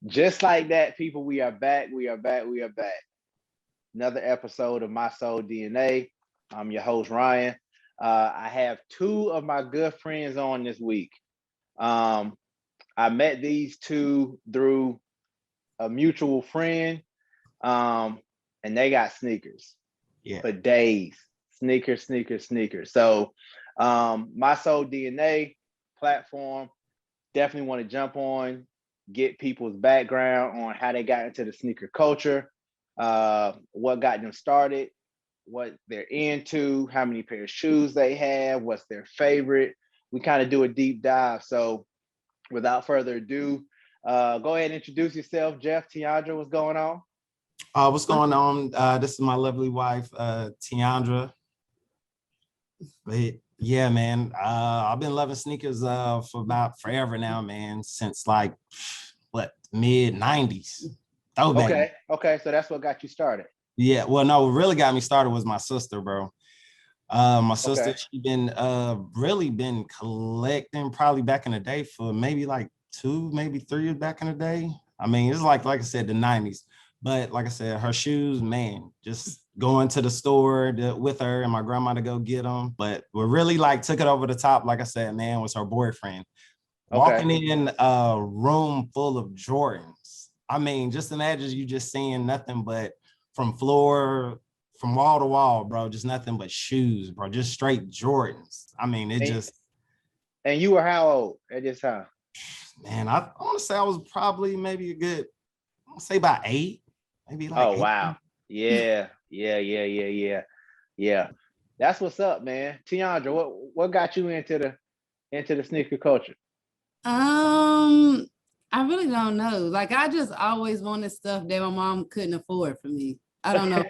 Just like that, people, we are back. We are back. We are back. Another episode of My Soul DNA. I'm your host, Ryan. I have two of my good friends on this week. Um, I met these two through a mutual friend, and they got sneakers for days. Sneakers, sneakers, sneakers. So, My Soul DNA platform, definitely want to jump on, get people's background on how they got into the sneaker culture, what got them started, what they're into, how many pair of shoes they have, what's their favorite. We kind of do a deep dive. So without further ado, go ahead and introduce yourself, Jeff. Teondra, what's going on? What's going on? This is my lovely wife, Teondra. But yeah, man, I've been loving sneakers for about forever now, man, since like mid 90s. Okay, so that's what got you started. Yeah, well, no, what really got me started was my sister, bro. My sister, she been really been collecting probably back in the day for maybe like 2, maybe 3 years back in the day. I mean, it's like I said, the 90s. But like I said, her shoes, man, just going to the store with her and my grandma to go get them. But what really like took it over the top, like I said, man, was her boyfriend. Walking in a room full of Jordans. I mean, just imagine you just seeing nothing but from wall to wall, bro, just nothing but shoes, bro, just straight Jordans. I mean, And you were how old at this time? Man, I want to say I was probably maybe a good, say about 8, maybe like. Oh, 8. wow. Yeah. That's what's up, man. Teondra, what got you into the sneaker culture? I really don't know. Like, I just always wanted stuff that my mom couldn't afford for me. I don't know.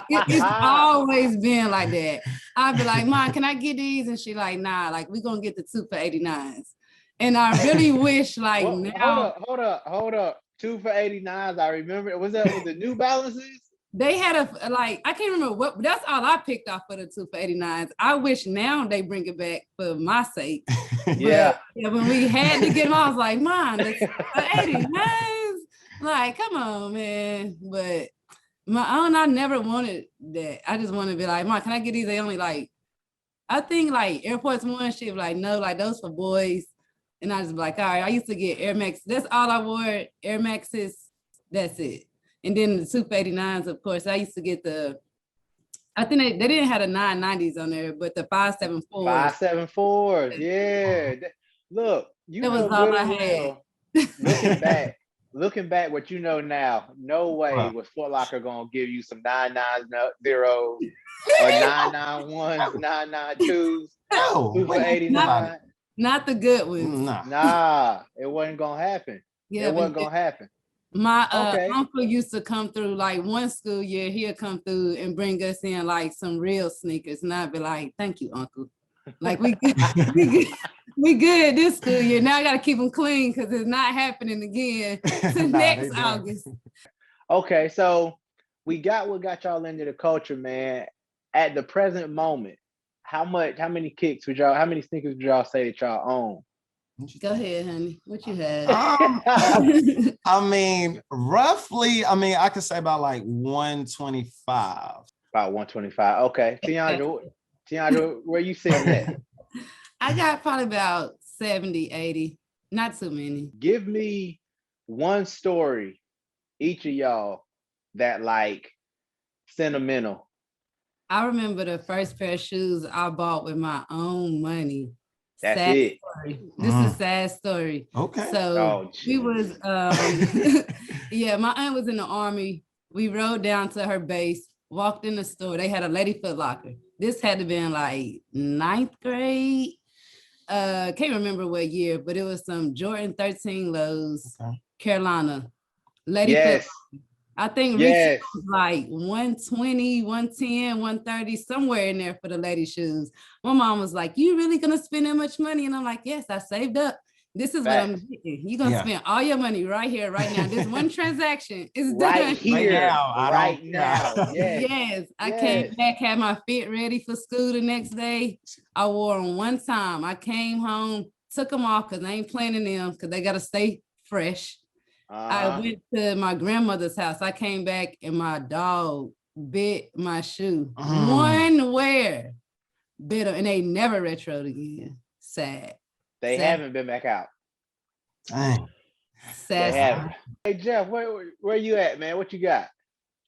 It's always been like that. I'd be like, Mom, can I get these? And she like, nah, like we're gonna get the 2 for $89s. And I really wish like now. Hold up. 2 for $89s. I remember. Was the New Balances? They had I can't remember what, that's all I picked off for the 2 for $89s. I wish now they bring it back for my sake. Yeah. But when we had to get them, I was like, Mom, that's for $89s. Like, come on, man. But I never wanted that. I just want to be like, Mom, can I get these? They only like, I think like Air Force One, she was like, no, like those for boys. And I just be like, all right, I used to get Air Max. That's all I wore, Air Maxes. That's it. And then the 2 for $89s, of course, I used to get I think they didn't have the 990s on there, but the 574s. 574s, yeah. Look, you that know was all good I and had. well, looking back, what you know now, no way was Foot Locker gonna give you some 990s or 991s, 992s, No, 2 for 89. Not the good ones. Nah, it wasn't gonna happen. Yeah, it wasn't gonna happen. My uncle used to come through like one school year, he'll come through and bring us in like some real sneakers. And I'd be like, thank you, Uncle. Like we good this school year. Now I gotta keep them clean because it's not happening again next August. Okay, so we got what got y'all into the culture, man. At the present moment, how many sneakers would y'all say that y'all own? Go ahead, honey. What you had? I mean, roughly, I could say about like 125. About 125. Okay. Teondra, where you sitting at? I got probably about 70, 80. Not too many. Give me one story, each of y'all, that like sentimental. I remember the first pair of shoes I bought with my own money. That's it. Story. This is a sad story. Okay. So we was, yeah, my aunt was in the Army. We rode down to her base, walked in the store. They had a Lady Foot Locker. This had to be in like 9th grade. Can't remember what year, but it was some Jordan 13 lows, Carolina. Lady Foot Locker. I think retail was like 120, 110, 130, somewhere in there for the lady shoes. My mom was like, you really gonna spend that much money? And I'm like, yes, I saved up. This is what I'm getting. You're gonna spend all your money right here, right now. This one transaction is done. Right here, right now. Yes. I came back, had my fit ready for school the next day. I wore them one time. I came home, took them off because I ain't planning them because they gotta stay fresh. I went to my grandmother's house. I came back and my dog bit my shoe. One wear bit him, and they never retroed again. Sad. They haven't been back out. Dang. Sad. They haven't. Hey Jeff, where you at, man? What you got?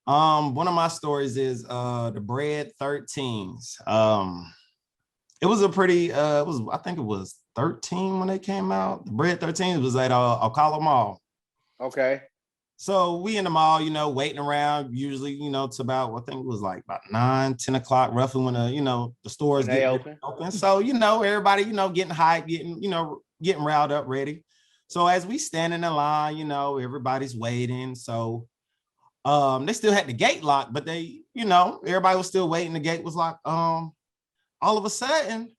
One of my stories is the Bread 13s. It was a pretty I think it was 13 when they came out. The Bread 13s was at Ocala Mall. Okay. So we in the mall, you know, waiting around, usually, you know, to about, I think it was like about 9-10 o'clock, roughly when the stores get open. So, you know, everybody, you know, getting hyped, getting riled up, ready. So as we stand in the line, you know, everybody's waiting. So they still had the gate locked, but they, you know, everybody was still waiting. The gate was locked. All of a sudden,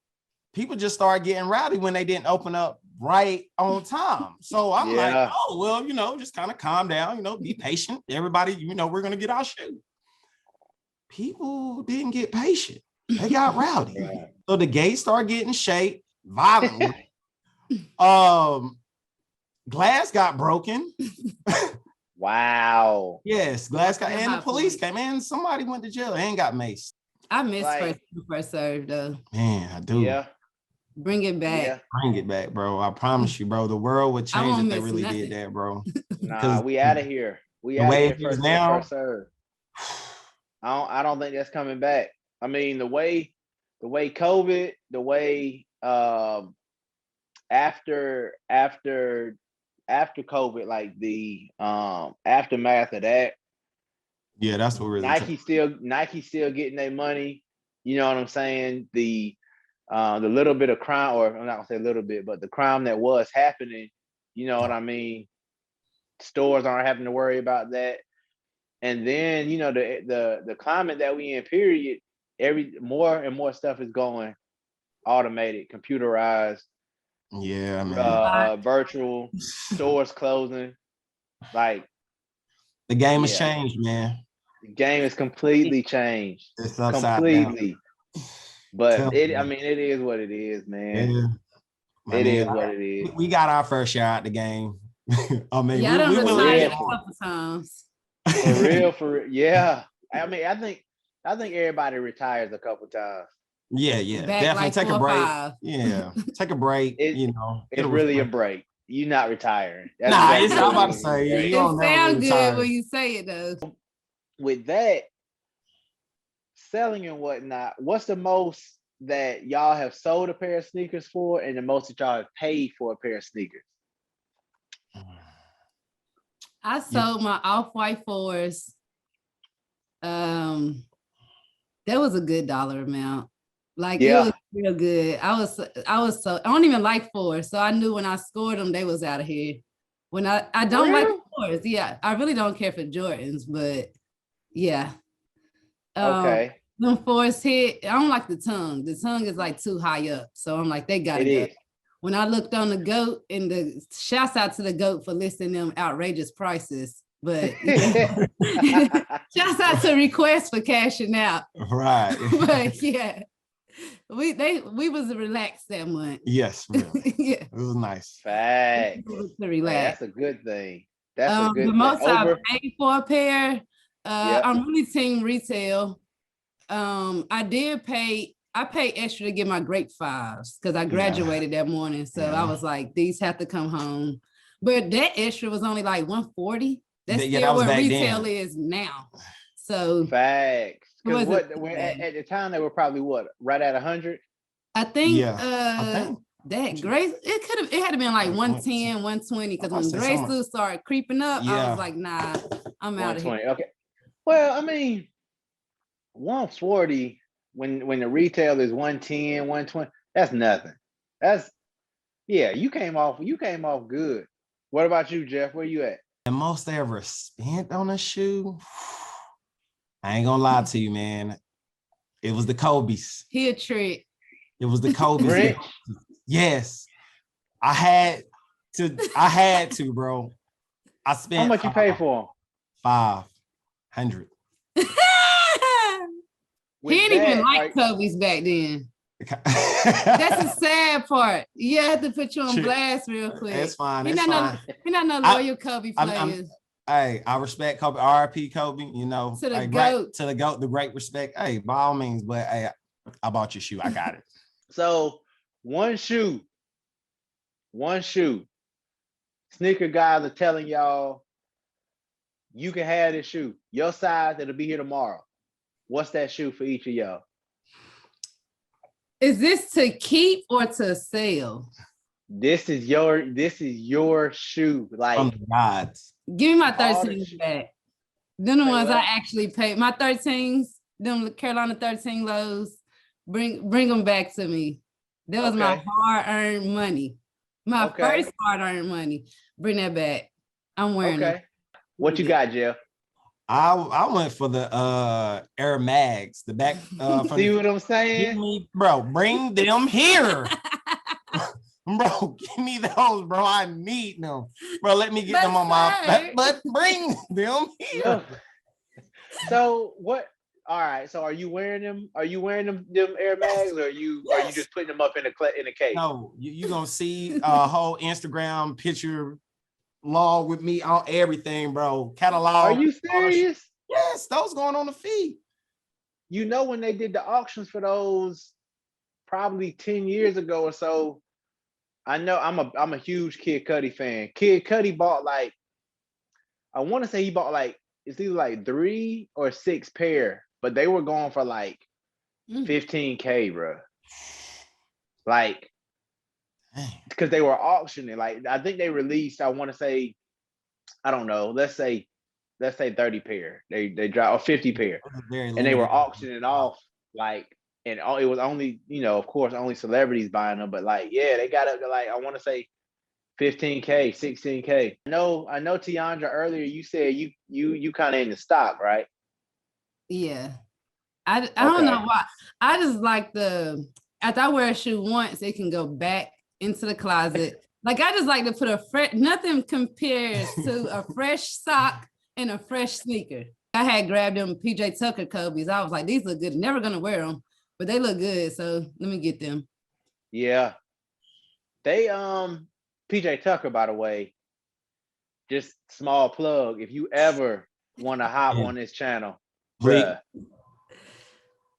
people just started getting rowdy when they didn't open up right on time. So I'm like, oh, well, you know, just kind of calm down, you know, be patient. Everybody, you know, we're going to get our shoe. People didn't get patient. They got rowdy. So the gate started getting shaked violently. Glass got broken. Wow. Yes, glass got, and the police came in. Somebody went to jail and got maced. I miss first serve though. Man, I do. Yeah. Bring it back. Yeah. Bring it back, bro. I promise you, bro. The world would change if they really did that, bro. Nah, we out of here. We out of here first now. First serve. I don't think that's coming back. I mean, the way COVID, the way after COVID, like the aftermath of that. Yeah, that's what really Nike still getting their money. You know what I'm saying? The little bit of crime, or I'm not gonna say a little bit, but the crime that was happening, you know what I mean? Stores aren't having to worry about that. And then, you know, the climate that we in, period, more and more stuff is going automated, computerized. Yeah, man. Virtual stores closing. Like the game has changed, man. The game is completely changed. It's completely. Down. But it is what it is, man. Yeah. It is what it is. We got our first shot at the game. I mean, we retired a couple times. For real. Yeah. I mean, I think everybody retires a couple times. Yeah. Definitely like take a break. 5. Yeah. Take a break. You know. It's really a break. You're not retiring. I'm about to say it sounds good when you say it though. With that, selling and whatnot, what's the most that y'all have sold a pair of sneakers for, and the most that y'all have paid for a pair of sneakers? I sold my off-white 4s. That was a good dollar amount. Like it was real good. I was so I don't even like 4s, so I knew when I scored them, they was out of here. When I don't like 4s, yeah, I really don't care for Jordans, but yeah. Okay. Them 4s hit. I don't like the tongue. The tongue is like too high up, so I'm like, they gotta go. When I looked on the GOAT, and the shouts out to the GOAT for listing them outrageous prices. But shouts out to Request for cashing out. Right. But yeah, we was relaxed that month. Yes, really. Yeah, it was nice. Fact. To relax. That's a good thing. That's a good the thing. most I paid for a pair. I'm really team retail. I paid extra to get my grade 5s because I graduated that morning. So I was like, these have to come home. But that extra was only like $140. That's still what retail is now. So facts. Because at the time they were probably right at 100? I think that Grace, it had to been like 110, 120, because when Grace Lou started creeping up, I was like, nah, I'm out of here. Okay. Well, I mean, 140 when the retail is 110, 120, that's nothing. You came off good. What about you, Jeff? Where you at? The most I ever spent on a shoe, I ain't gonna lie to you, man. It was the Kobe's. He a trick. It was the Kobe's. Yes. I had to, bro. I spent. How much you pay for them? $500. He didn't even like Kobe's back then. That's the sad part. You have to put you on True. blast real quick. It's fine. You're It's not fine. you're not no loyal Kobe players. Hey, I respect Kobe, RIP Kobe, you know. To the hey, GOAT. To the GOAT, the great respect. Hey, by all means, but hey, I bought your shoe. I got it. So one shoe. Sneaker guys are telling y'all you can have this shoe. Your size, it'll be here tomorrow. What's that shoe for each of y'all? Is this to keep or to sell? This is your shoe. Like From the gods. Give me my All the 13s back. Them the Say ones what? I actually paid. My 13s, them Carolina 13 lows. Bring them back to me. That was my Okay. hard-earned money. My Okay. first hard-earned money. Bring that back. I'm wearing them. Okay. What you got, Jeff? I went for the Air Mags, the back from See the, what I'm give saying? me, bro, bring them here. Bro, give me those, bro. I need them. Bro, let me get But them on my sir. but bring them here. Look. So what? All right. So are you wearing them? Are you wearing them Air Mags, or are you Yes. just putting them up in a case? No, you gonna see a whole Instagram picture log with me on everything, bro. Catalog. Are you all the serious? Yes, those going on the feed. You know when they did the auctions for those probably 10 years ago or so. I know I'm a huge Kid Cudi fan. Kid Cudi bought like, I want to say he bought like, it's either like 3 or 6 pair, but they were going for like Mm. $15K, bro. Like, Dang. because they were auctioning. Like, I think they released, I want to say, I don't know, let's say 30 pair. They dropped, or 50 pair. Very And they were limited. auctioning off, like, and it was only, of course, only celebrities buying them, but like, yeah, they got up to like, I want to say 15K, 16K. I know Teondra, earlier you said you kind of in the stock, right? Yeah. I don't know why. I just like after I wear a shoe once, it can go back into the closet. Like I just like to put nothing compares to a fresh sock and a fresh sneaker. I had grabbed them PJ Tucker Kobe's. I was like, these look good. Never gonna wear them, but they look good. So let me get them. Yeah. They PJ Tucker, by the way, just small plug. If you ever want to hop on this channel, bruh.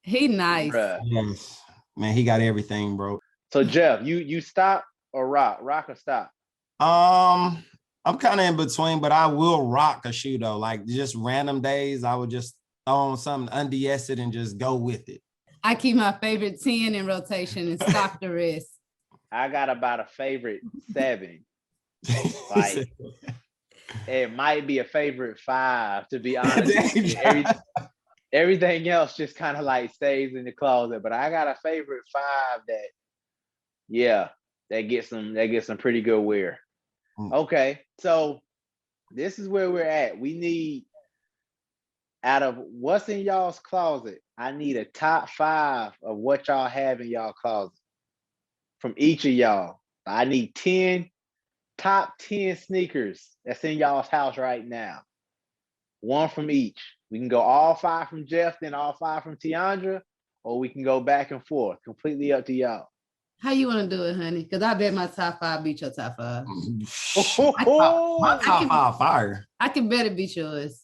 He nice. Bruh. Yes. Man, he got everything, bro. So Jeff, you stop or rock or stop? I'm kind of in between, but I will rock a shoe though. Like just random days, I would just throw on something, unds it, and just go with it. I keep my favorite 10 in rotation and stock the rest. I got about a favorite 7. Like it might be a favorite 5, to be honest. Everything else just kind of like stays in the closet. But I got a favorite 5 that, yeah, that gets some pretty good wear. Okay, so this is where we're at. We need, out of what's in y'all's closet, I need a top 5 of what y'all have in y'all closet from each of y'all. I need top 10 sneakers that's in y'all's house right now. 1 from each. We can go all 5 from Jeff, then all 5 from Teondra, or we can go back and forth. Completely up to y'all. How you want to do it, honey? Because I bet my top 5 beat your top 5. My top 5 fire. I can bet it beat yours.